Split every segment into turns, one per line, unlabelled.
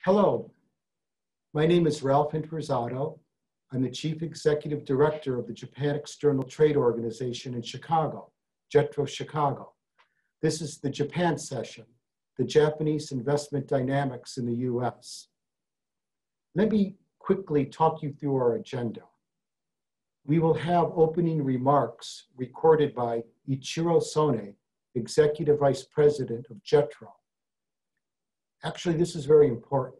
Hello, my name is Ralph Introsato. I'm the Chief Executive Director of the Japan External Trade Organization in Chicago, JETRO Chicago. This is the Japan session, the Japanese investment dynamics in the US. Let me quickly talk you through our agenda. We will have opening remarks recorded by Ichiro Sone, Executive Vice President of JETRO. Actually, this is very important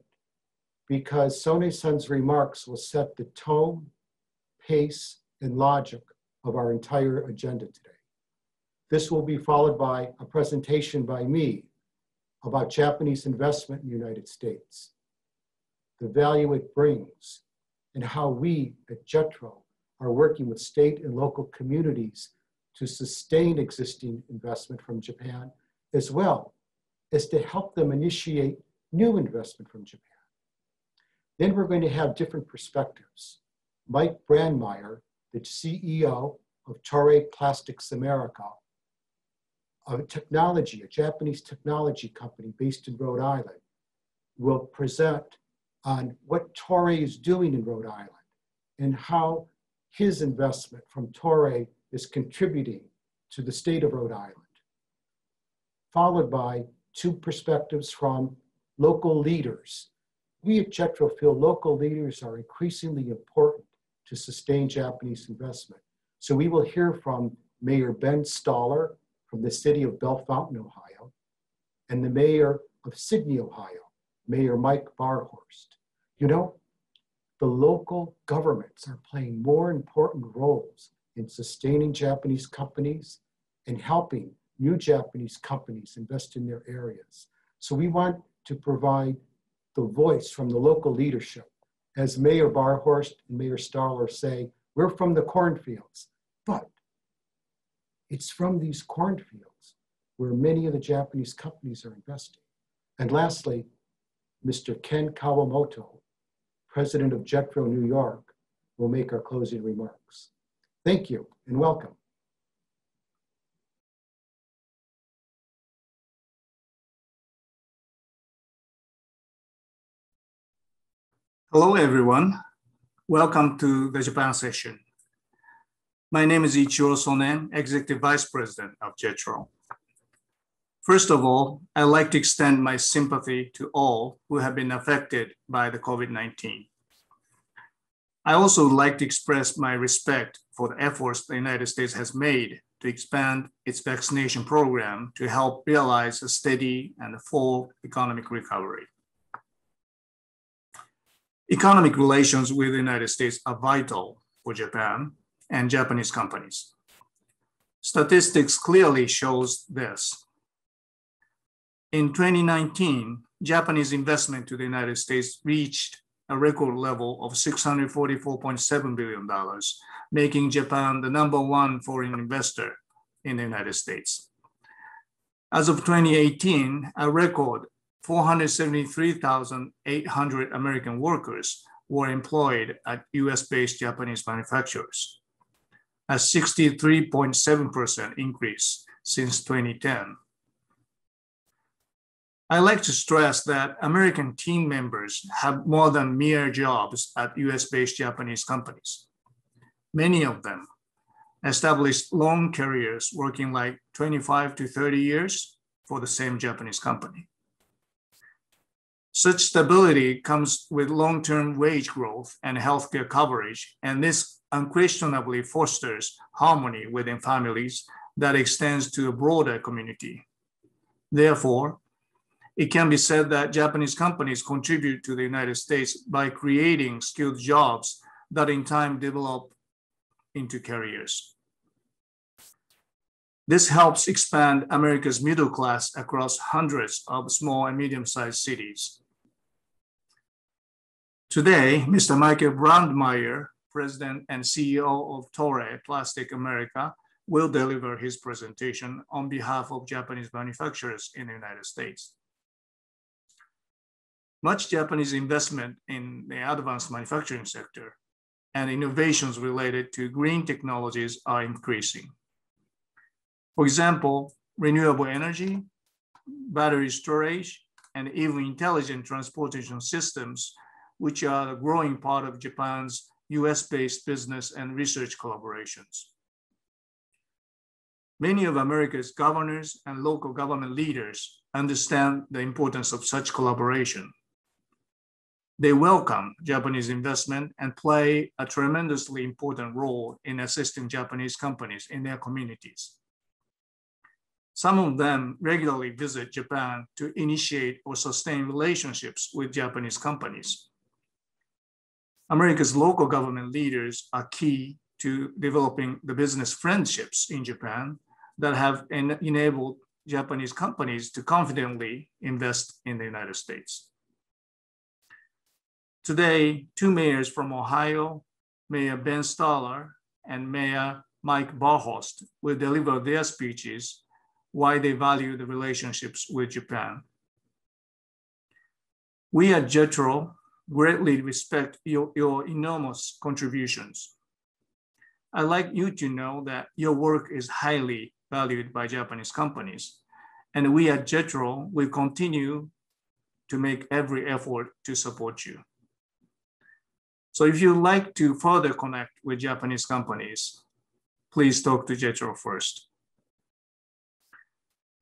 because Sone-san's remarks will set the tone, pace, and logic of our entire agenda today. This will be followed by a presentation by me about Japanese investment in the United States, the value it brings, and how we at JETRO are working with state and local communities to sustain existing investment from Japan, as well as to help them initiate new investment from Japan. Then we're going to have different perspectives. Mike Brandmeier, the CEO of Toray Plastics America, a Japanese technology company based in Rhode Island, will present on what Toray is doing in Rhode Island and how his investment from Toray is contributing to the state of Rhode Island, followed by two perspectives from local leaders. We at JETRO feel local leaders are increasingly important to sustain Japanese investment. So we will hear from Mayor Ben Stoller from the city of Bellefontaine, Ohio, and the mayor of Sydney, Ohio, Mayor Mike Barhorst. You know, the local governments are playing more important roles in sustaining Japanese companies and helping new Japanese companies invest in their areas. So we want to provide the voice from the local leadership. As Mayor Barhorst and Mayor Stoller say, we're from the cornfields, but it's from these cornfields where many of the Japanese companies are investing. And lastly, Mr. Ken Kawamoto, President of JETRO New York, will make our closing remarks. Thank you and welcome.
Hello, everyone. Welcome to the Japan session. My name is Ichiro Sone, Executive Vice President of JETRO. First of all, I'd like to extend my sympathy to all who have been affected by the COVID-19. I also would like to express my respect for the efforts the United States has made to expand its vaccination program to help realize a steady and full economic recovery. Economic relations with the United States are vital for Japan and Japanese companies. Statistics clearly shows this. In 2019, Japanese investment to the United States reached a record level of $644.7 billion, making Japan the #1 foreign investor in the United States. As of 2018, a record 473,800 American workers were employed at US-based Japanese manufacturers, a 63.7% increase since 2010. I like to stress that American team members have more than mere jobs at US-based Japanese companies. Many of them established long careers working like 25 to 30 years for the same Japanese company. Such stability comes with long-term wage growth and healthcare coverage, and this unquestionably fosters harmony within families that extends to a broader community. Therefore, it can be said that Japanese companies contribute to the United States by creating skilled jobs that in time develop into careers. This helps expand America's middle class across hundreds of small and medium-sized cities. Today, Mr. Michael Brandmeier, President and CEO of Toray Plastics America, will deliver his presentation on behalf of Japanese manufacturers in the United States. Much Japanese investment in the advanced manufacturing sector and innovations related to green technologies are increasing. For example, renewable energy, battery storage, and even intelligent transportation systems, which are a growing part of Japan's US-based business and research collaborations. Many of America's governors and local government leaders understand the importance of such collaboration. They welcome Japanese investment and play a tremendously important role in assisting Japanese companies in their communities. Some of them regularly visit Japan to initiate or sustain relationships with Japanese companies. America's local government leaders are key to developing the business friendships in Japan that have enabled Japanese companies to confidently invest in the United States. Today, two mayors from Ohio, Mayor Ben Stoller and Mayor Mike Barhost, will deliver their speeches why they value the relationships with Japan. We at JETRO greatly respect your enormous contributions. I'd like you to know that your work is highly valued by Japanese companies, and we at JETRO will continue to make every effort to support you. So if you'd like to further connect with Japanese companies, please talk to JETRO first.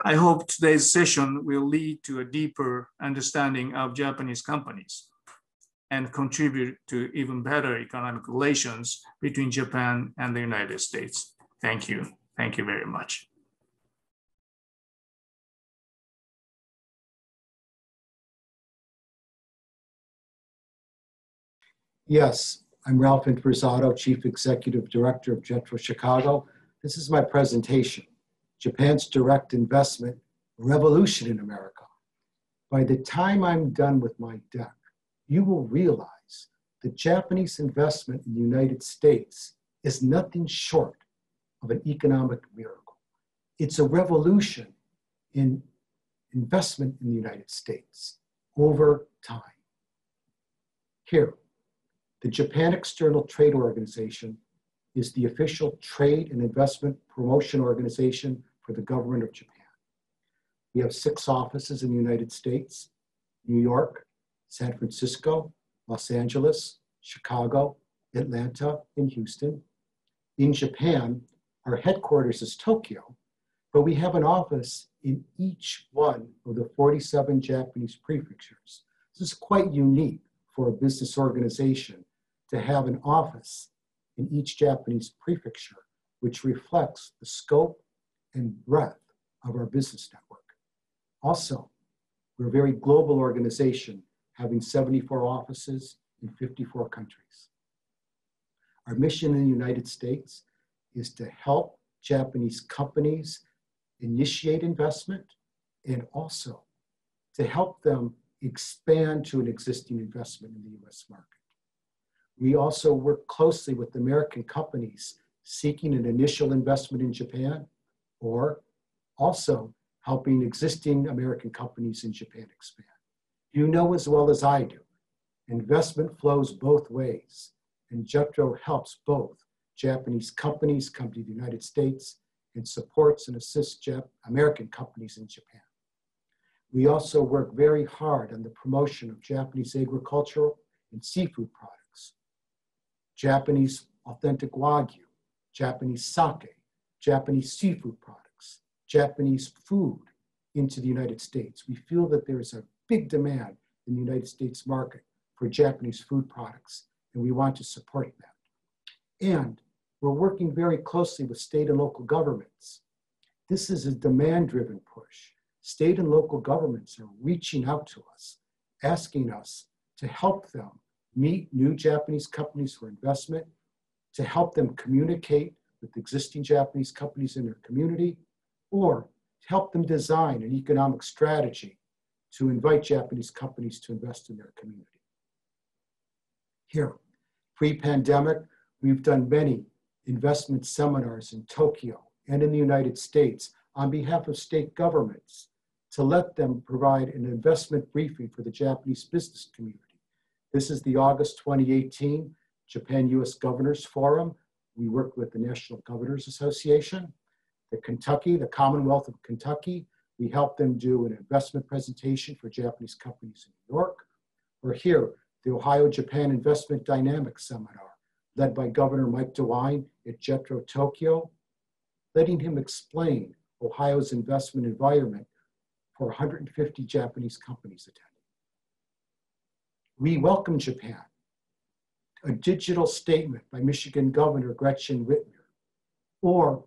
I hope today's session will lead to a deeper understanding of Japanese companies and contribute to even better economic relations between Japan and the United States. Thank you. Thank you very much.
Yes, I'm Ralph Inversato, Chief Executive Director of JETRO Chicago. This is my presentation, Japan's Direct Investment Revolution in America. By the time I'm done with my deck, you will realize that Japanese investment in the United States is nothing short of an economic miracle. It's a revolution in investment in the United States over time. Here, the Japan External Trade Organization is the official trade and investment promotion organization for the government of Japan. We have 6 offices in the United States: New York, San Francisco, Los Angeles, Chicago, Atlanta, and Houston. In Japan, our headquarters is Tokyo, but we have an office in each one of the 47 Japanese prefectures. This is quite unique for a business organization to have an office in each Japanese prefecture, which reflects the scope and breadth of our business network. Also, we're a very global organization, having 74 offices in 54 countries. Our mission in the United States is to help Japanese companies initiate investment and also to help them expand to an existing investment in the US market. We also work closely with American companies seeking an initial investment in Japan, or also helping existing American companies in Japan expand. You know as well as I do, investment flows both ways, and JETRO helps both Japanese companies come to the United States and supports and assists American companies in Japan. We also work very hard on the promotion of Japanese agricultural and seafood products, Japanese authentic Wagyu, Japanese sake, Japanese seafood products, Japanese food into the United States. We feel that there is a big demand in the United States market for Japanese food products, and we want to support that. And we're working very closely with state and local governments. This is a demand-driven push. State and local governments are reaching out to us, asking us to help them meet new Japanese companies for investment, to help them communicate with existing Japanese companies in their community, or to help them design an economic strategy to invite Japanese companies to invest in their community. Here, pre-pandemic, we've done many investment seminars in Tokyo and in the United States on behalf of state governments to let them provide an investment briefing for the Japanese business community. This is the August 2018 Japan-US Governors Forum. We work with the National Governors Association, the Commonwealth of Kentucky, We help them do an investment presentation for Japanese companies in New York. Or here, the Ohio-Japan Investment Dynamics Seminar, led by Governor Mike DeWine at JETRO Tokyo, letting him explain Ohio's investment environment for 150 Japanese companies attending. We welcome Japan, a digital statement by Michigan Governor Gretchen Whitmer, or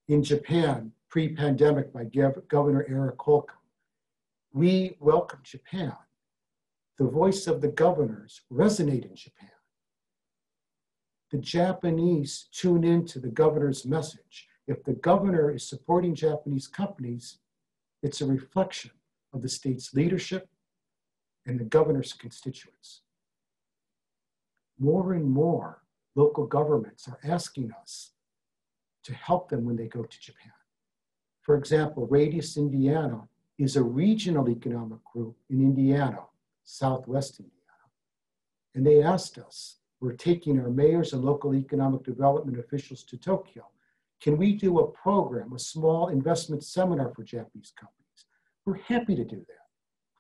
in Japan, pre-pandemic by Governor Eric Holcomb. We welcome Japan. The voice of the governors resonate in Japan. The Japanese tune into the governor's message. If the governor is supporting Japanese companies, it's a reflection of the state's leadership and the governor's constituents. More and more local governments are asking us to help them when they go to Japan. For example, Radius Indiana is a regional economic group in Indiana, Southwest Indiana. And they asked us, we're taking our mayors and local economic development officials to Tokyo. Can we do a program, a small investment seminar for Japanese companies? We're happy to do that.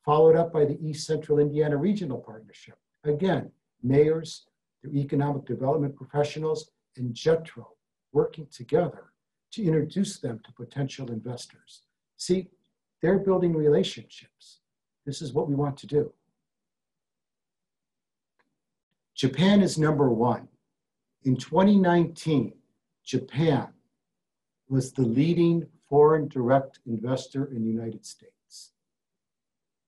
Followed up by the East Central Indiana Regional Partnership. Again, mayors, their economic development professionals, and JETRO working together to introduce them to potential investors. See, they're building relationships. This is what we want to do. Japan is number one. In 2019, Japan was the leading foreign direct investor in the United States.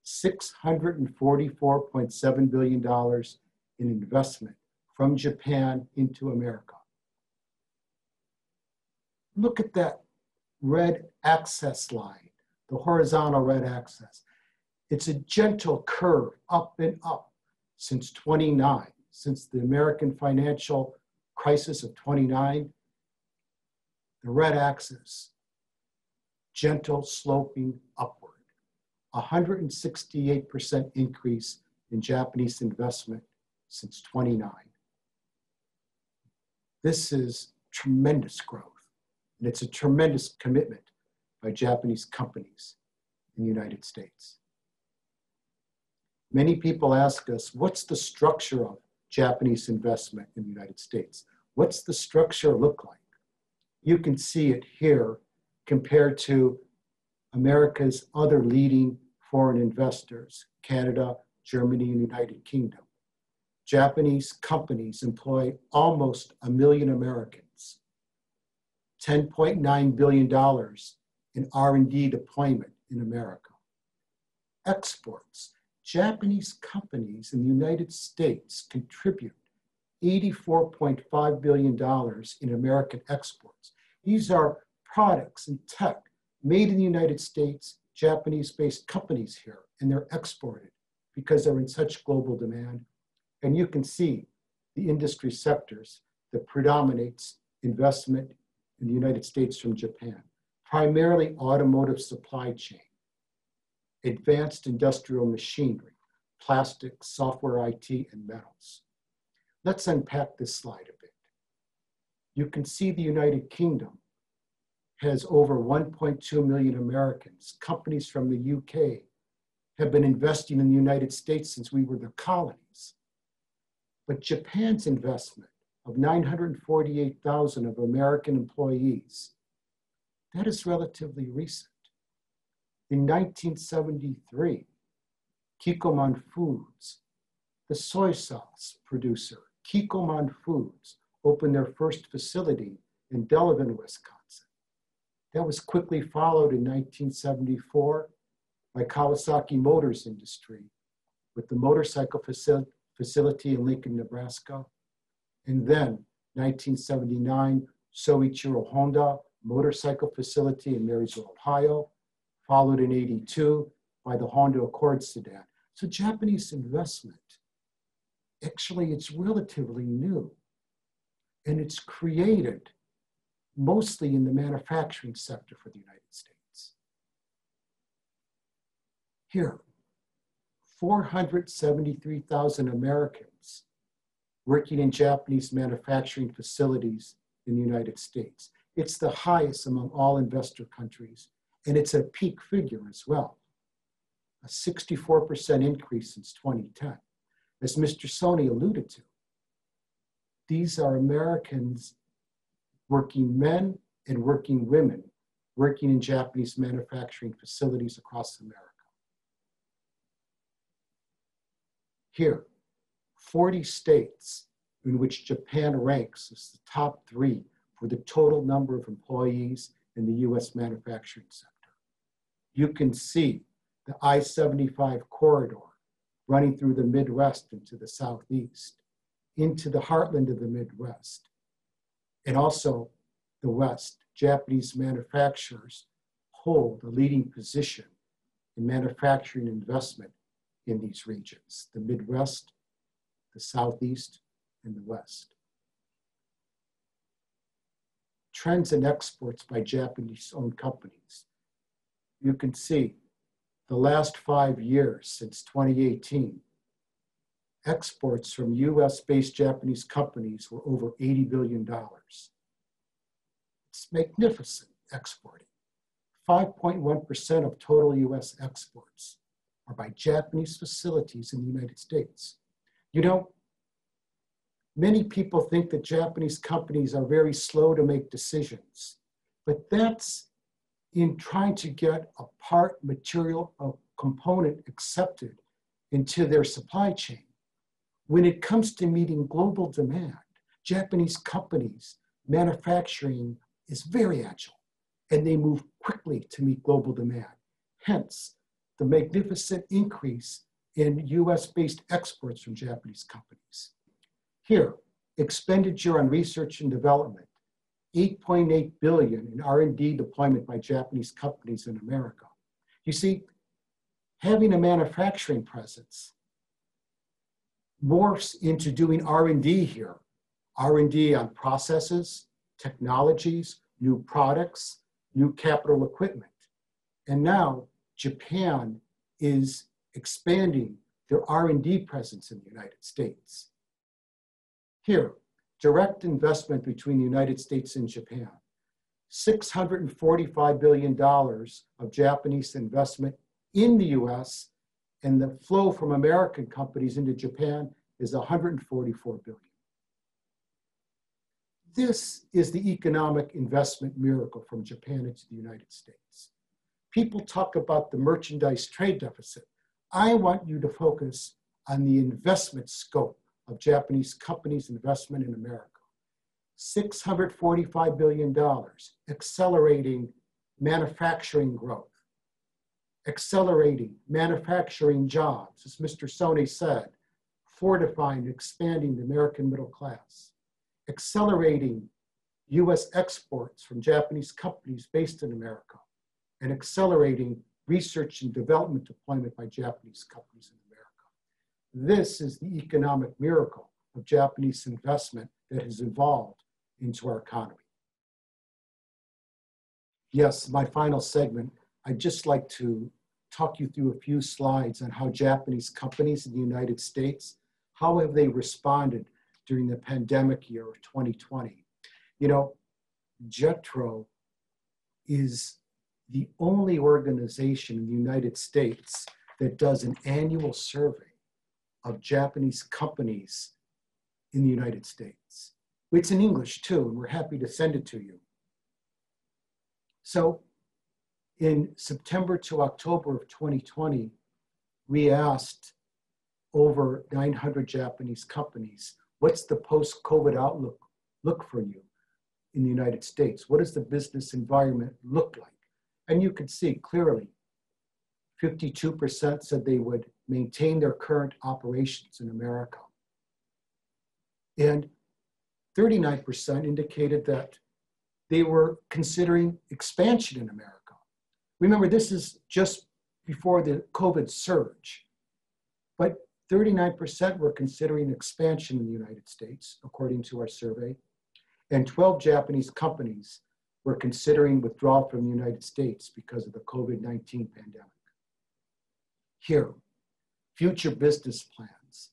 $644.7 billion in investment from Japan into America. Look at that red axis line, the horizontal red axis. It's a gentle curve up and up since 29, since the American financial crisis of 29. The red axis, gentle sloping upward. 168% increase in Japanese investment since 29. This is tremendous growth. And it's a tremendous commitment by Japanese companies in the United States. Many people ask us, what's the structure of Japanese investment in the United States? What's the structure look like? You can see it here compared to America's other leading foreign investors, Canada, Germany, and the United Kingdom. Japanese companies employ almost 1 million Americans. $10.9 billion in R&D deployment in America. Exports. Japanese companies in the United States contribute $84.5 billion in American exports. These are products and tech made in the United States, Japanese-based companies here, and they're exported because they're in such global demand. And you can see the industry sectors that predominates investment in the United States from Japan, primarily automotive supply chain, advanced industrial machinery, plastics, software IT, and metals. Let's unpack this slide a bit. You can see the United Kingdom has over 1.2 million Americans. Companies from the UK have been investing in the United States since we were the colonies. But Japan's investment of 948,000 of American employees, that is relatively recent. In 1973, Kikkoman Foods, the soy sauce producer, Kikkoman Foods, opened their first facility in Delavan, Wisconsin. That was quickly followed in 1974 by Kawasaki Motors Industry with the motorcycle facility in Lincoln, Nebraska. And then 1979, Soichiro Honda motorcycle facility in Marysville, Ohio, followed in 82 by the Honda Accord sedan. So Japanese investment, actually it's relatively new. And it's created mostly in the manufacturing sector for the United States. Here, 473,000 Americans working in Japanese manufacturing facilities in the United States. It's the highest among all investor countries, And it's a peak figure as well, a 64% increase since 2010. As Mr. Sony alluded to, these are Americans, working men and working women, working in Japanese manufacturing facilities across America. Here, 40 states in which Japan ranks as the top 3 for the total number of employees in the US manufacturing sector. You can see the I-75 corridor running through the Midwest into the Southeast, into the heartland of the Midwest, and also the West. Japanese manufacturers hold a leading position in manufacturing investment in these regions, the Midwest, the Southeast, and the West. Trends in exports by Japanese-owned companies. You can see the last 5 years since 2018, exports from US-based Japanese companies were over $80 billion. It's magnificent exporting. 5.1% of total US exports are by Japanese facilities in the United States. You know, many people think that Japanese companies are very slow to make decisions, but that's in trying to get a part, material, a component accepted into their supply chain. When it comes to meeting global demand, Japanese companies, manufacturing is very agile, and they move quickly to meet global demand. Hence, the magnificent increase in US-based exports from Japanese companies. Here, expenditure on research and development, $8.8 billion in R&D deployment by Japanese companies in America. You see, having a manufacturing presence morphs into doing R&D here. R&D on processes, technologies, new products, new capital equipment. And now Japan is expanding their R&D presence in the United States. Here, direct investment between the United States and Japan. $645 billion of Japanese investment in the US, and the flow from American companies into Japan is $144 billion. This is the economic investment miracle from Japan into the United States. People talk about the merchandise trade deficit. I want you to focus on the investment scope of Japanese companies' investment in America. $645 billion, accelerating manufacturing growth, accelerating manufacturing jobs, as Mr. Sony said, fortifying and expanding the American middle class, accelerating US exports from Japanese companies based in America, and accelerating research and development deployment by Japanese companies in America. This is the economic miracle of Japanese investment that has evolved into our economy. Yes, my final segment, I'd just like to talk you through a few slides on how Japanese companies in the United States, how have they responded during the pandemic year of 2020. You know, JETRO is the only organization in the United States that does an annual survey of Japanese companies in the United States. It's in English too, and we're happy to send it to you. So in September to October of 2020, we asked over 900 Japanese companies, what's the post-COVID outlook look for you in the United States? What does the business environment look like? And you could see clearly, 52% said they would maintain their current operations in America. And 39% indicated that they were considering expansion in America. Remember, this is just before the COVID surge, but 39% were considering expansion in the United States, according to our survey, and 12 Japanese companies were considering withdrawal from the United States because of the COVID-19 pandemic. Here, future business plans.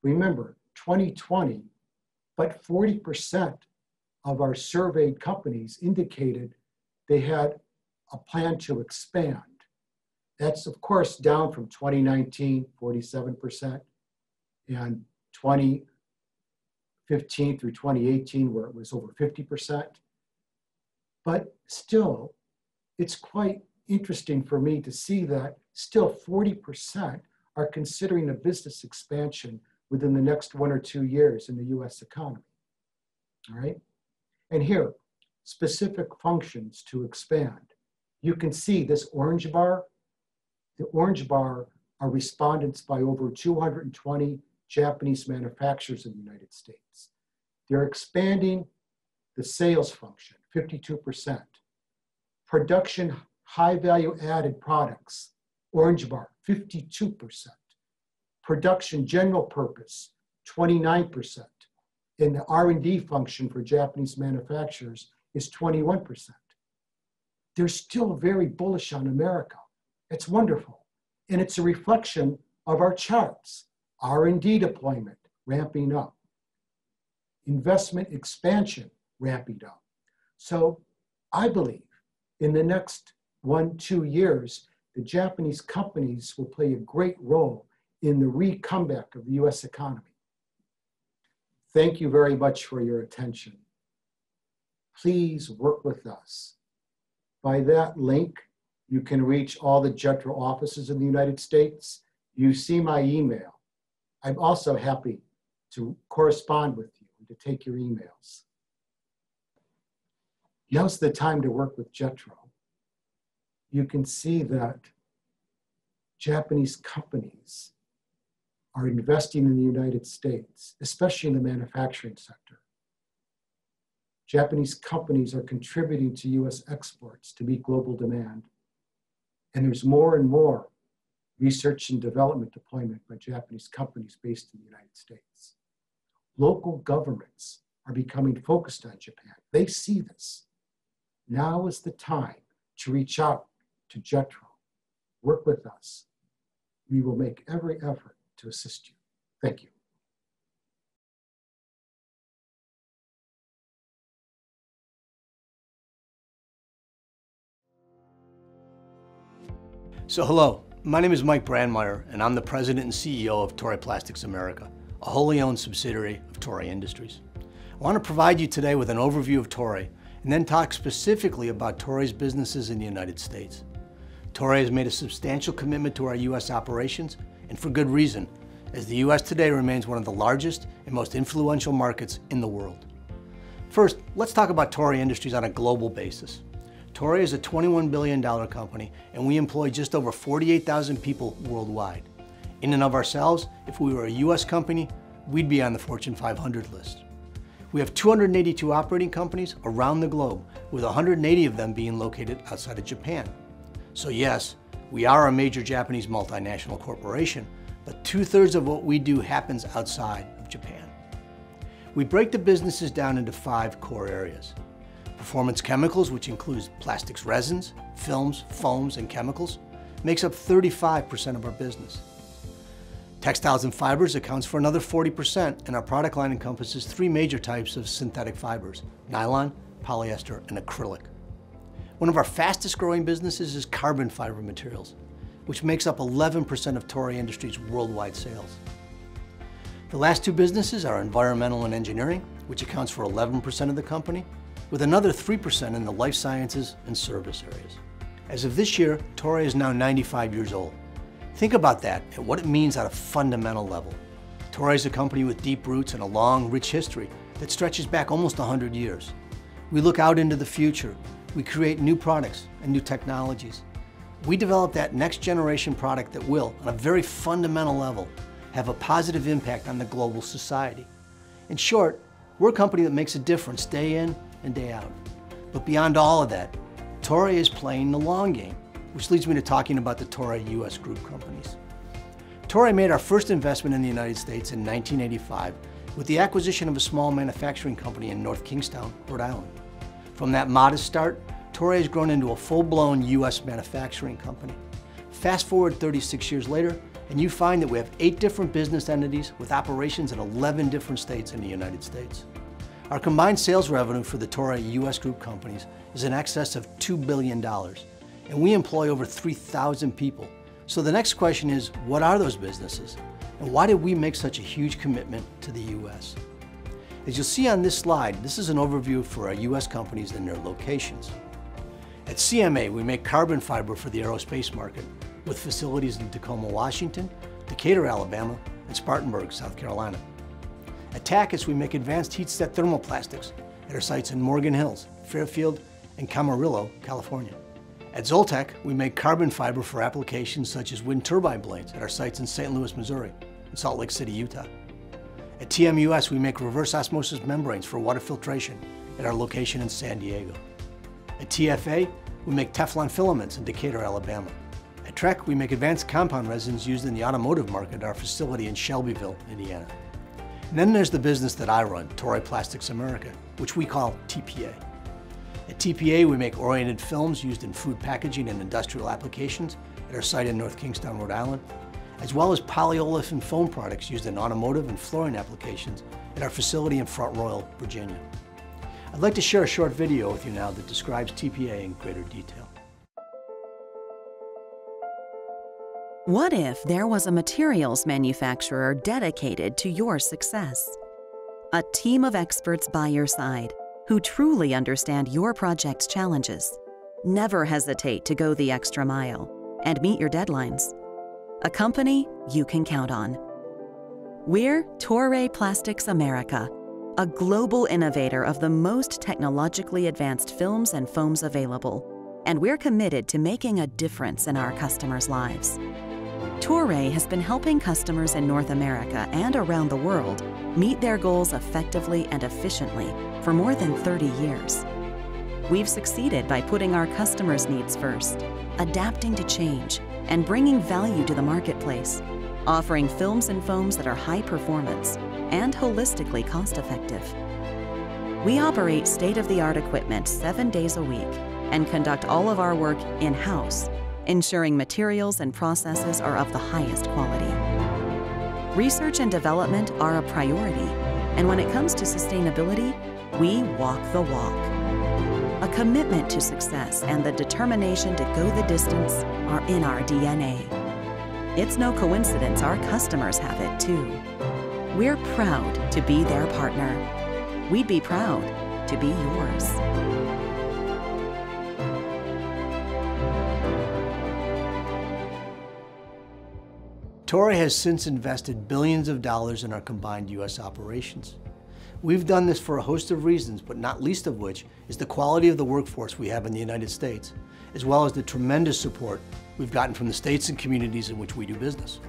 Remember, 2020, but 40% of our surveyed companies indicated they had a plan to expand. That's, of course, down from 2019, 47%, and 2015 through 2018, where it was over 50%. But still, it's quite interesting for me to see that still 40% are considering a business expansion within the next 1 or 2 years in the US economy, all right? And here, specific functions to expand. You can see this orange bar. The orange bar are respondents by over 220 Japanese manufacturers in the United States. They're expanding the sales function, 52%. Production high value added products, orange bar, 52%. Production general purpose, 29%. And the R&D function for Japanese manufacturers is 21%. They're still very bullish on America. It's wonderful. And it's a reflection of our charts. R&D deployment ramping up. Investment expansion ramping up. So I believe in the next 1-2 years, the Japanese companies will play a great role in the re-comeback of the US economy. Thank you very much for your attention. Please work with us. By that link, you can reach all the JETRO offices in the United States. You see my email. I'm also happy to correspond with you and to take your emails. Now's the time to work with JETRO. You can see that Japanese companies are investing in the United States, especially in the manufacturing sector. Japanese companies are contributing to US exports to meet global demand. And there's more and more research and development deployment by Japanese companies based in the United States. Local governments are becoming focused on Japan. They see this. Now is the time to reach out to JETRO. Work with us. We will make every effort to assist you. Thank you.
So hello, my name is Mike Brandmeier, and I'm the President and CEO of Toray Plastics America, a wholly owned subsidiary of Toray Industries. I want to provide you today with an overview of Toray, and then talk specifically about Toray's businesses in the United States. Toray has made a substantial commitment to our U.S. operations, and for good reason, as the U.S. today remains one of the largest and most influential markets in the world. First, let's talk about Toray Industries on a global basis. Toray is a $21 billion company, and we employ just over 48,000 people worldwide. In and of ourselves, if we were a U.S. company, we'd be on the Fortune 500 list. We have 282 operating companies around the globe, with 180 of them being located outside of Japan. So yes, we are a major Japanese multinational corporation, but 2/3 of what we do happens outside of Japan. We break the businesses down into 5 core areas. Performance chemicals, which includes plastics resins, films, foams, and chemicals, makes up 35% of our business. Textiles and fibers accounts for another 40%, and our product line encompasses 3 major types of synthetic fibers: nylon, polyester, and acrylic. One of our fastest growing businesses is carbon fiber materials, which makes up 11% of Toray Industries' worldwide sales. The last 2 businesses are environmental and engineering, which accounts for 11% of the company, with another 3% in the life sciences and service areas. As of this year, Toray is now 95 years old. Think about that and what it means at a fundamental level. Toray is a company with deep roots and a long, rich history that stretches back almost 100 years. We look out into the future. We create new products and new technologies. We develop that next generation product that will, on a very fundamental level, have a positive impact on the global society. In short, we're a company that makes a difference day in and day out. But beyond all of that, Toray is playing the long game, which leads me to talking about the Toray US Group companies. Toray made our first investment in the United States in 1985 with the acquisition of a small manufacturing company in North Kingstown, Rhode Island. From that modest start, Toray has grown into a full-blown US manufacturing company. Fast forward 36 years later, and you find that we have 8 different business entities with operations in 11 different states in the United States. Our combined sales revenue for the Toray US Group companies is in excess of $2 billion, and we employ over 3,000 people. So the next question is, what are those businesses? And why did we make such a huge commitment to the U.S.? As you'll see on this slide, this is an overview for our U.S. companies and their locations. At CMA, we make carbon fiber for the aerospace market, with facilities in Tacoma, Washington, Decatur, Alabama, and Spartanburg, South Carolina. At Tacus, we make advanced heat-set thermoplastics at our sites in Morgan Hills, Fairfield, and Camarillo, California. At Zoltec, we make carbon fiber for applications such as wind turbine blades at our sites in St. Louis, Missouri, and Salt Lake City, Utah. At TMUS, we make reverse osmosis membranes for water filtration at our location in San Diego. At TFA, we make Teflon filaments in Decatur, Alabama. At Trek, we make advanced compound resins used in the automotive market at our facility in Shelbyville, Indiana. And then there's the business that I run, Toray Plastics America, which we call TPA. At TPA, we make oriented films used in food packaging and industrial applications at our site in North Kingstown, Rhode Island, as well as polyolefin foam products used in automotive and flooring applications at our facility in Front Royal, Virginia. I'd like to share a short video with you now that describes TPA in greater detail.
What if there was a materials manufacturer dedicated to your success? A team of experts by your side who truly understand your project's challenges. Never hesitate to go the extra mile and meet your deadlines. A company you can count on. We're Toray Plastics America, a global innovator of the most technologically advanced films and foams available, and we're committed to making a difference in our customers' lives. Toray has been helping customers in North America and around the world meet their goals effectively and efficiently for more than 30 years. We've succeeded by putting our customers' needs first, adapting to change, and bringing value to the marketplace, offering films and foams that are high performance and holistically cost-effective. We operate state-of-the-art equipment 7 days a week and conduct all of our work in-house, ensuring materials and processes are of the highest quality. Research and development are a priority, and when it comes to sustainability, we walk the walk. A commitment to success and the determination to go the distance are in our DNA. It's no coincidence our customers have it too. We're proud to be their partner. We'd be proud to be yours.
Toray has since invested billions of dollars in our combined U.S. operations. We've done this for a host of reasons, but not least of which is the quality of the workforce we have in the United States, as well as the tremendous support we've gotten from the states and communities in which we do business.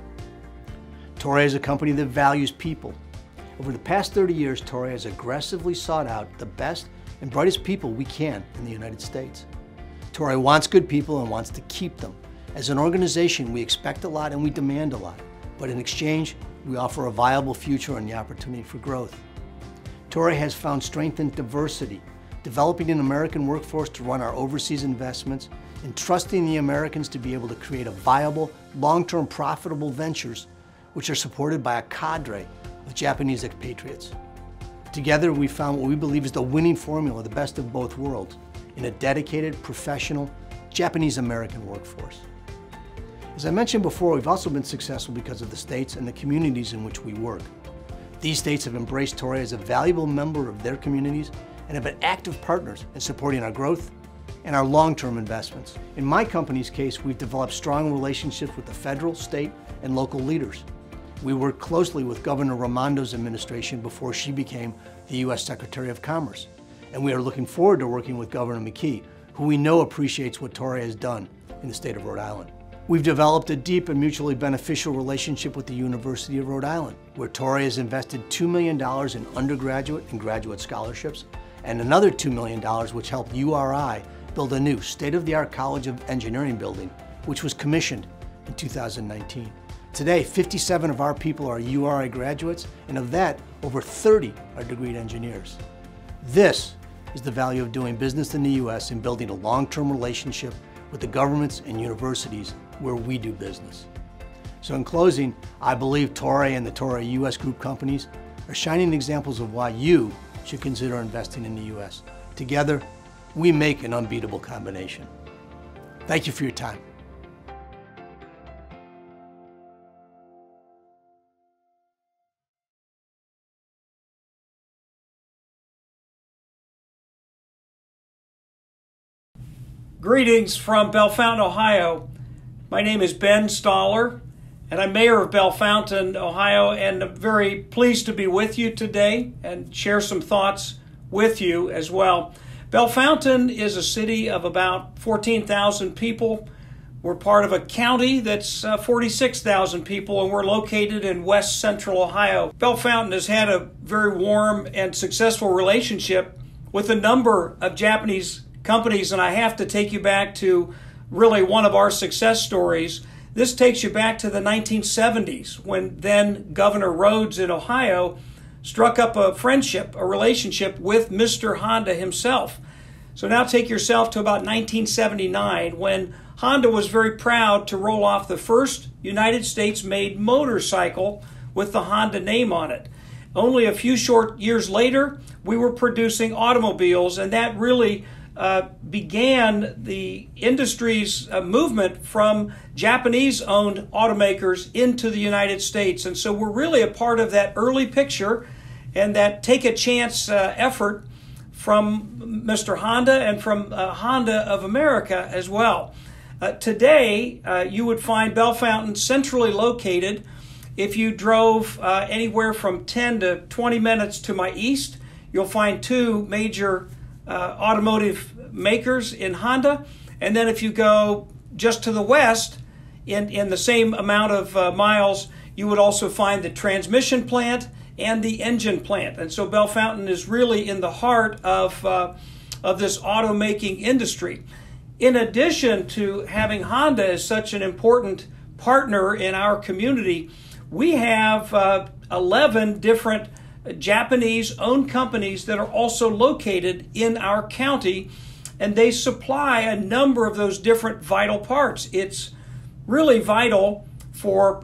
Toray is a company that values people. Over the past 30 years, Toray has aggressively sought out the best and brightest people we can in the United States. Toray wants good people and wants to keep them. As an organization, we expect a lot and we demand a lot, but in exchange, we offer a viable future and the opportunity for growth. Toray has found strength in diversity, developing an American workforce to run our overseas investments, and trusting the Americans to be able to create a viable, long-term profitable ventures which are supported by a cadre of Japanese expatriates. Together, we found what we believe is the winning formula, the best of both worlds, in a dedicated, professional, Japanese-American workforce. As I mentioned before, we've also been successful because of the states and the communities in which we work. These states have embraced Toray as a valuable member of their communities and have been active partners in supporting our growth and our long-term investments. In my company's case, we've developed strong relationships with the federal, state, and local leaders. We worked closely with Governor Raimondo's administration before she became the U.S. Secretary of Commerce. And we are looking forward to working with Governor McKee, who we know appreciates what Toray has done in the state of Rhode Island. We've developed a deep and mutually beneficial relationship with the University of Rhode Island, where Toray has invested $2 million in undergraduate and graduate scholarships, and another $2 million which helped URI build a new state-of-the-art College of Engineering building, which was commissioned in 2019. Today, 57 of our people are URI graduates, and of that, over 30 are degreed engineers. This is the value of doing business in the U.S. and building a long-term relationship with the governments and universities where we do business. So in closing, I believe Toray and the Toray U.S. Group companies are shining examples of why you should consider investing in the U.S. Together, we make an unbeatable combination. Thank you for your time.
Greetings from Bellefontaine, Ohio. My name is Ben Stoller, and I'm mayor of Bellefontaine, Ohio, and I'm very pleased to be with you today and share some thoughts with you as well. Bellefontaine is a city of about 14,000 people. We're part of a county that's 46,000 people, and we're located in west central Ohio. Bellefontaine has had a very warm and successful relationship with a number of Japanese companies, and I have to take you back to really one of our success stories. This takes you back to the 1970s when then Governor Rhodes in Ohio struck up a friendship, a relationship with Mr. Honda himself. So now take yourself to about 1979 when Honda was very proud to roll off the first United States-made motorcycle with the Honda name on it. Only a few short years later, we were producing automobiles, and that really began the industry's movement from Japanese-owned automakers into the United States. And so we're really a part of that early picture and that take a chance effort from Mr. Honda and from Honda of America as well. Today, you would find Bellefontaine centrally located. If you drove anywhere from 10 to 20 minutes to my east, you'll find two major automotive makers in Honda. And then if you go just to the west, in the same amount of miles, you would also find the transmission plant and the engine plant. And so Bellefontaine is really in the heart of this automaking industry. In addition to having Honda as such an important partner in our community, we have 11 different Japanese-owned companies that are also located in our county, and they supply a number of those different vital parts. It's really vital for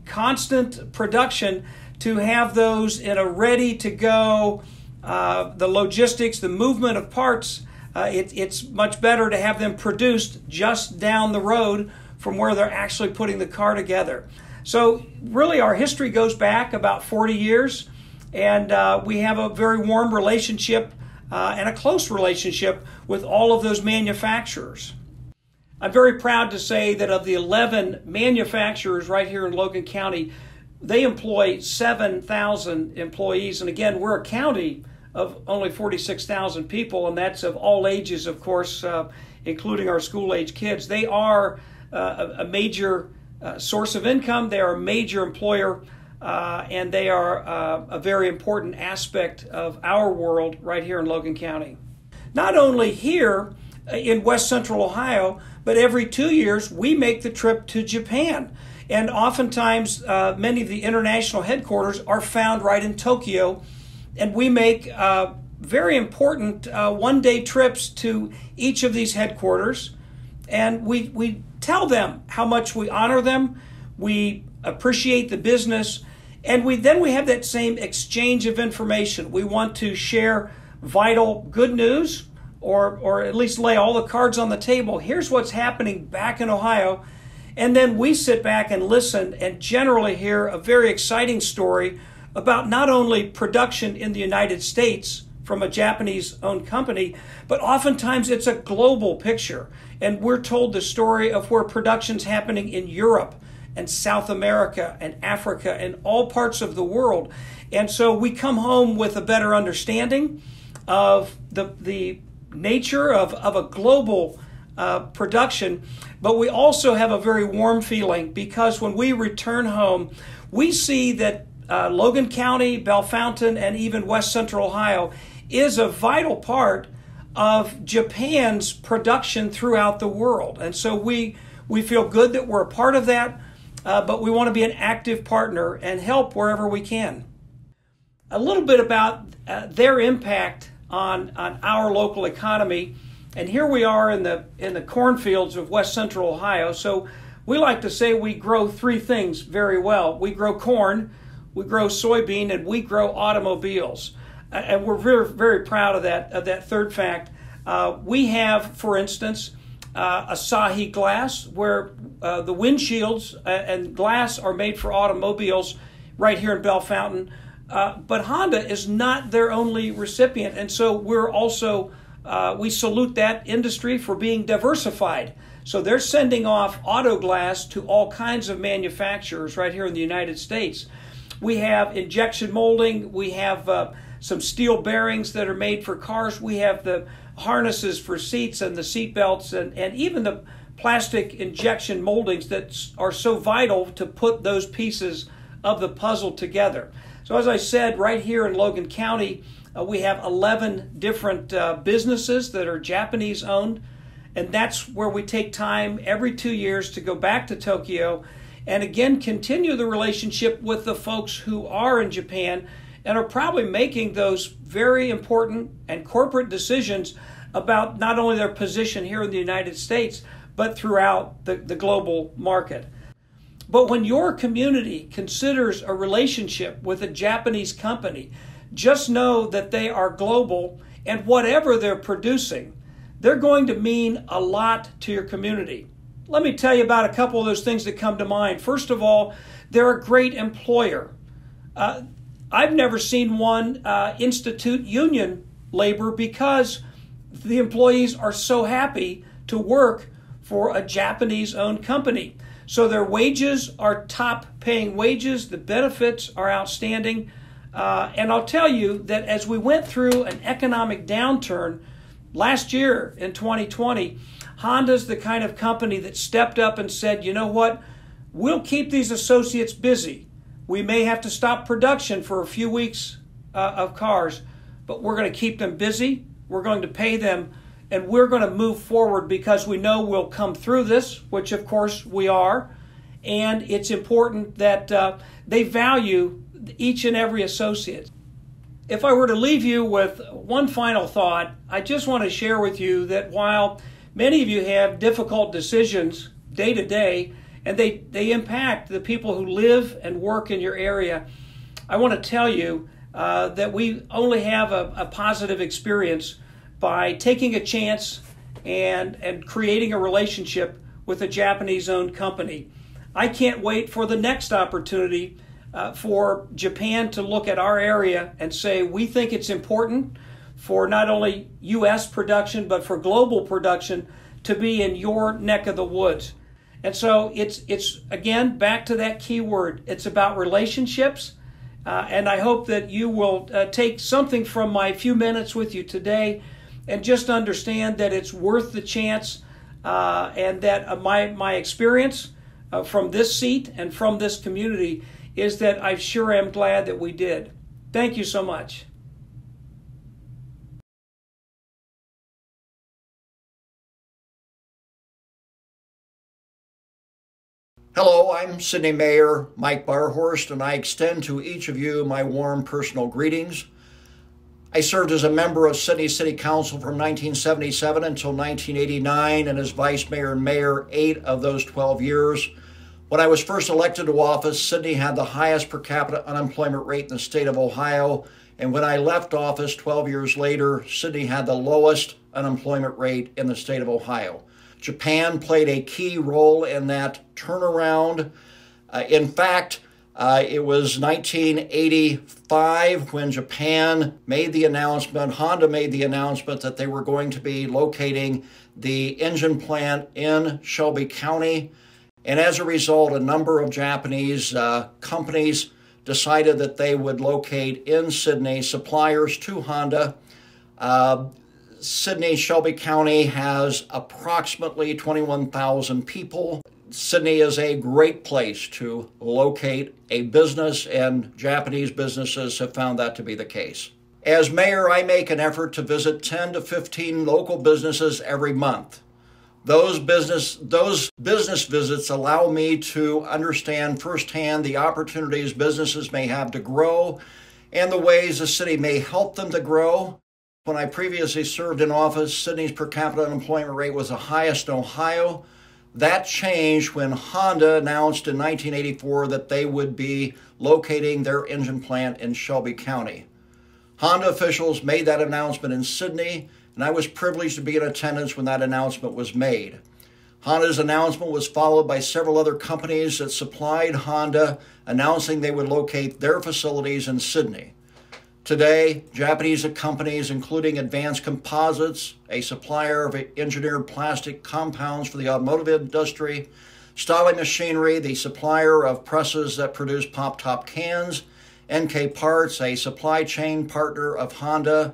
constant production to have those in a ready-to-go, the logistics, the movement of parts. It's much better to have them produced just down the road from where they're actually putting the car together. So really our history goes back about 40 years, and we have a very warm relationship and a close relationship with all of those manufacturers. I'm very proud to say that of the 11 manufacturers right here in Logan County, they employ 7,000 employees. And again, we're a county of only 46,000 people, and that's of all ages, of course, including our school-age kids. They are a major source of income. They are a major employer, and they are a very important aspect of our world right here in Logan County. Not only here in west central Ohio, but every 2 years we make the trip to Japan. And oftentimes many of the international headquarters are found right in Tokyo, and we make very important one-day trips to each of these headquarters, and we tell them how much we honor them, we appreciate the business, and then we have that same exchange of information. We want to share vital good news, or at least lay all the cards on the table. Here's what's happening back in Ohio. And then we sit back and listen and generally hear a very exciting story about not only production in the United States from a Japanese-owned company, but oftentimes it's a global picture. And we're told the story of where production's happening in Europe and South America and Africa and all parts of the world. And so we come home with a better understanding of the nature of a global production, but we also have a very warm feeling because when we return home, we see that Logan County, Bellefontaine, and even west central Ohio is a vital part of Japan's production throughout the world. And so we feel good that we're a part of that, but we want to be an active partner and help wherever we can. A little bit about their impact on our local economy. And here we are in the cornfields of west central Ohio. So we like to say we grow three things very well. We grow corn, we grow soybean, and we grow automobiles. And we're very, very proud of that third fact. We have, for instance, Asahi glass, where the windshields and glass are made for automobiles right here in Bellefontaine. But Honda is not their only recipient, and so we're also, we salute that industry for being diversified. So they're sending off auto glass to all kinds of manufacturers right here in the United States. We have injection molding, we have some steel bearings that are made for cars, we have the harnesses for seats and the seat belts, and even the plastic injection moldings that are so vital to put those pieces of the puzzle together. So as I said, right here in Logan County, we have 11 different businesses that are Japanese owned, and that's where we take time every 2 years to go back to Tokyo and again continue the relationship with the folks who are in Japan and are probably making those very important and corporate decisions about not only their position here in the United States, but throughout the global market. But when your community considers a relationship with a Japanese company, just know that they are global, and whatever they're producing, they're going to mean a lot to your community. Let me tell you about a couple of those things that come to mind. First of all, they're a great employer. I've never seen one institute union labor because the employees are so happy to work for a Japanese-owned company. So their wages are top-paying wages. The benefits are outstanding. And I'll tell you that as we went through an economic downturn last year in 2020, Honda's the kind of company that stepped up and said, you know what, we'll keep these associates busy. We may have to stop production for a few weeks of cars, but we're going to keep them busy. We're going to pay them, and we're going to move forward because we know we'll come through this, which of course we are. And it's important that they value each and every associate. If I were to leave you with one final thought, I just want to share with you that while many of you have difficult decisions day to day, and they impact the people who live and work in your area, I want to tell you that we only have a positive experience by taking a chance and creating a relationship with a Japanese-owned company. I can't wait for the next opportunity for Japan to look at our area and say, we think it's important for not only U.S. production, but for global production to be in your neck of the woods. And so it's again, back to that key word. It's about relationships. And I hope that you will take something from my few minutes with you today and just understand that it's worth the chance and that my experience from this seat and from this community is that I sure am glad that we did. Thank you so much.
Hello, I'm Sydney Mayor Mike Barhorst, and I extend to each of you my warm personal greetings. I served as a member of Sydney City Council from 1977 until 1989, and as Vice Mayor and Mayor 8 of those 12 years. When I was first elected to office, Sydney had the highest per capita unemployment rate in the state of Ohio, and when I left office 12 years later, Sydney had the lowest unemployment rate in the state of Ohio. Japan played a key role in that turnaround. In fact, it was 1985 when Japan made the announcement, Honda made the announcement that they were going to be locating the engine plant in Shelby County. And as a result, a number of Japanese companies decided that they would locate in Sydney, suppliers to Honda. Sydney, Shelby County has approximately 21,000 people. Sydney is a great place to locate a business, and Japanese businesses have found that to be the case. As mayor, I make an effort to visit 10 to 15 local businesses every month. Those business visits allow me to understand firsthand the opportunities businesses may have to grow and the ways the city may help them to grow. When I previously served in office, Sydney's per capita unemployment rate was the highest in Ohio. That changed when Honda announced in 1984 that they would be locating their engine plant in Shelby County. Honda officials made that announcement in Sydney, and I was privileged to be in attendance when that announcement was made. Honda's announcement was followed by several other companies that supplied Honda announcing they would locate their facilities in Sydney. Today, Japanese companies, including Advanced Composites, a supplier of engineered plastic compounds for the automotive industry, Styling Machinery, the supplier of presses that produce pop-top cans, NK Parts, a supply chain partner of Honda,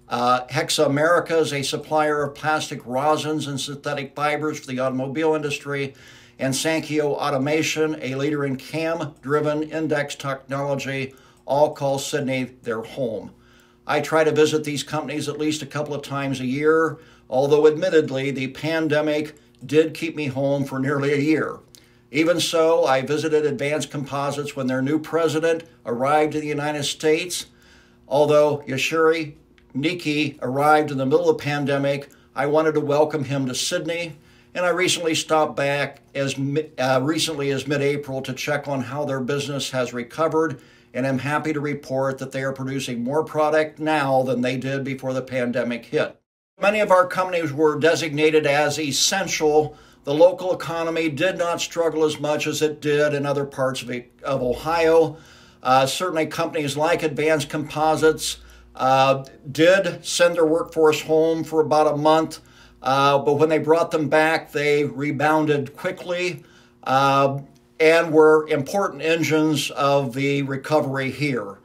Hexa Americas, a supplier of plastic rosins and synthetic fibers for the automobile industry, and Sankyo Automation, a leader in cam-driven index technology, all call Sydney their home. I try to visit these companies at least a couple of times a year, although admittedly the pandemic did keep me home for nearly a year. Even so, I visited Advanced Composites when their new president arrived in the United States. Although Yoshihiro Niki arrived in the middle of the pandemic, I wanted to welcome him to Sydney, and I recently stopped back as recently as mid-April to check on how their business has recovered, and I'm happy to report that they are producing more product now than they did before the pandemic hit. Many of our companies were designated as essential. The local economy did not struggle as much as it did in other parts of Ohio. Certainly companies like Advanced Composites did send their workforce home for about a month, but when they brought them back, they rebounded quickly and were important engines of the recovery here.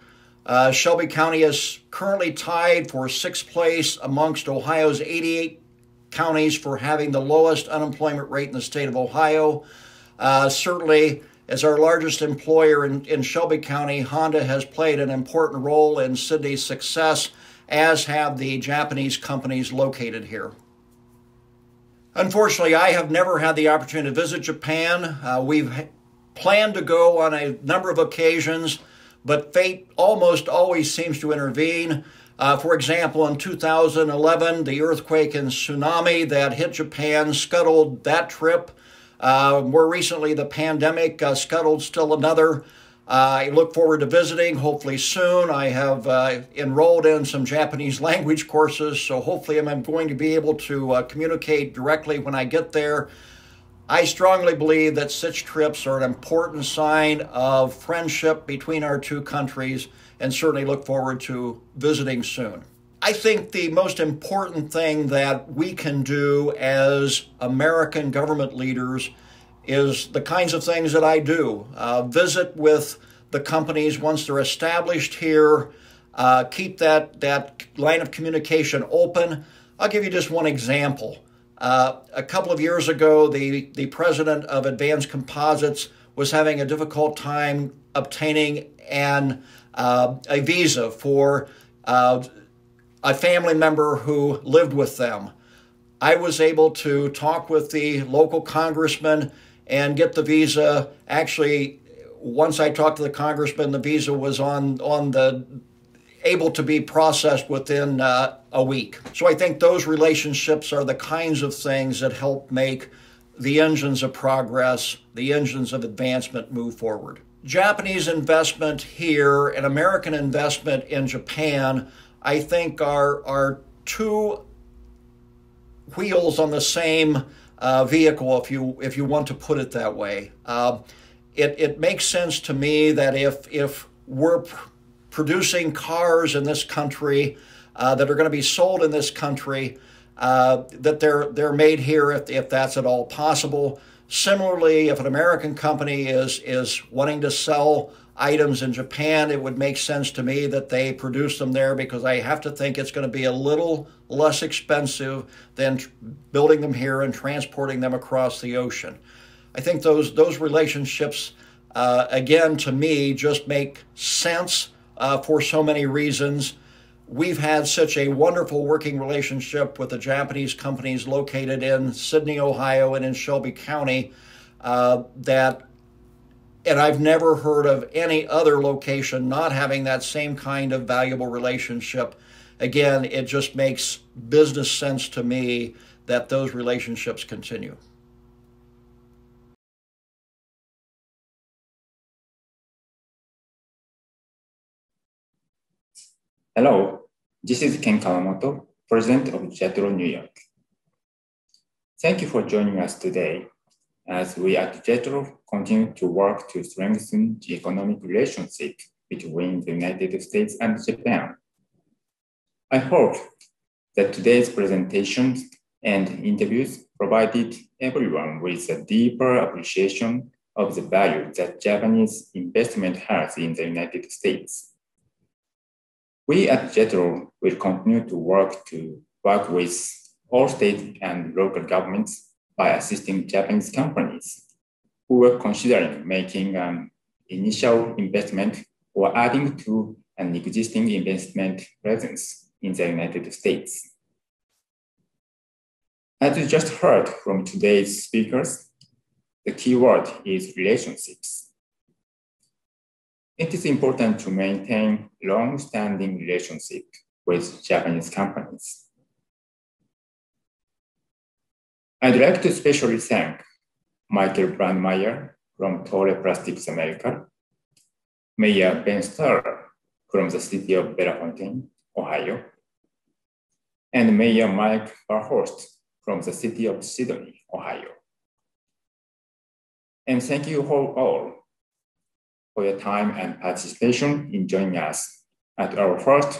Shelby County is currently tied for 6th place amongst Ohio's 88 counties for having the lowest unemployment rate in the state of Ohio. Certainly, as our largest employer in Shelby County, Honda has played an important role in Sydney's success, as have the Japanese companies located here. Unfortunately, I have never had the opportunity to visit Japan. We've planned to go on a number of occasions, but fate almost always seems to intervene. For example, in 2011, the earthquake and tsunami that hit Japan scuttled that trip. More recently, the pandemic scuttled still another. I look forward to visiting, hopefully soon. I have enrolled in some Japanese language courses, so hopefully I'm going to be able to communicate directly when I get there. I strongly believe that such trips are an important sign of friendship between our two countries, and certainly look forward to visiting soon. I think the most important thing that we can do as American government leaders is the kinds of things that I do. Visit with the companies once they're established here, keep that line of communication open. I'll give you just one example. A couple of years ago, the president of Advanced Composites was having a difficult time obtaining a visa for a family member who lived with them. I was able to talk with the local congressman and get the visa. Actually, once I talked to the congressman, the visa was able to be processed within a week. So I think those relationships are the kinds of things that help make the engines of progress, the engines of advancement move forward. Japanese investment here and American investment in Japan, I think, are two wheels on the same vehicle, if you want to put it that way. It makes sense to me that if we're producing cars in this country that are going to be sold in this country, that they're made here if that's at all possible. Similarly, if an American company is wanting to sell items in Japan, it would make sense to me that they produce them there, because I have to think it's going to be a little less expensive than building them here and transporting them across the ocean. I think those relationships, again, to me, just make sense for so many reasons. We've had such a wonderful working relationship with the Japanese companies located in Sydney, Ohio, and in Shelby County and I've never heard of any other location not having that same kind of valuable relationship. Again, it just makes business sense to me that those relationships continue.
Hello, this is Ken Kawamoto, President of JETRO New York. Thank you for joining us today as we at JETRO continue to work to strengthen the economic relationship between the United States and Japan. I hope that today's presentations and interviews provided everyone with a deeper appreciation of the value that Japanese investment has in the United States. We at JETRO will continue to work with all state and local governments by assisting Japanese companies who are considering making an initial investment or adding to an existing investment presence in the United States. As you just heard from today's speakers, the key word is relationships. It is important to maintain long-standing relationship with Japanese companies. I'd like to especially thank Michael Brandmeier from Torre Plastics America, Mayor Ben Starr from the city of Bellefontaine, Ohio, and Mayor Mike Barhorst from the city of Sydney, Ohio. And thank you all for your time and participation in joining us at our first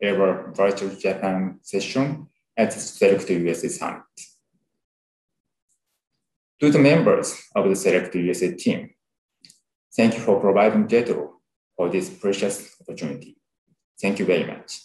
ever virtual Japan session at the SelectUSA Summit. To the members of the SelectUSA team, thank you for providing JETRO for this precious opportunity. Thank you very much.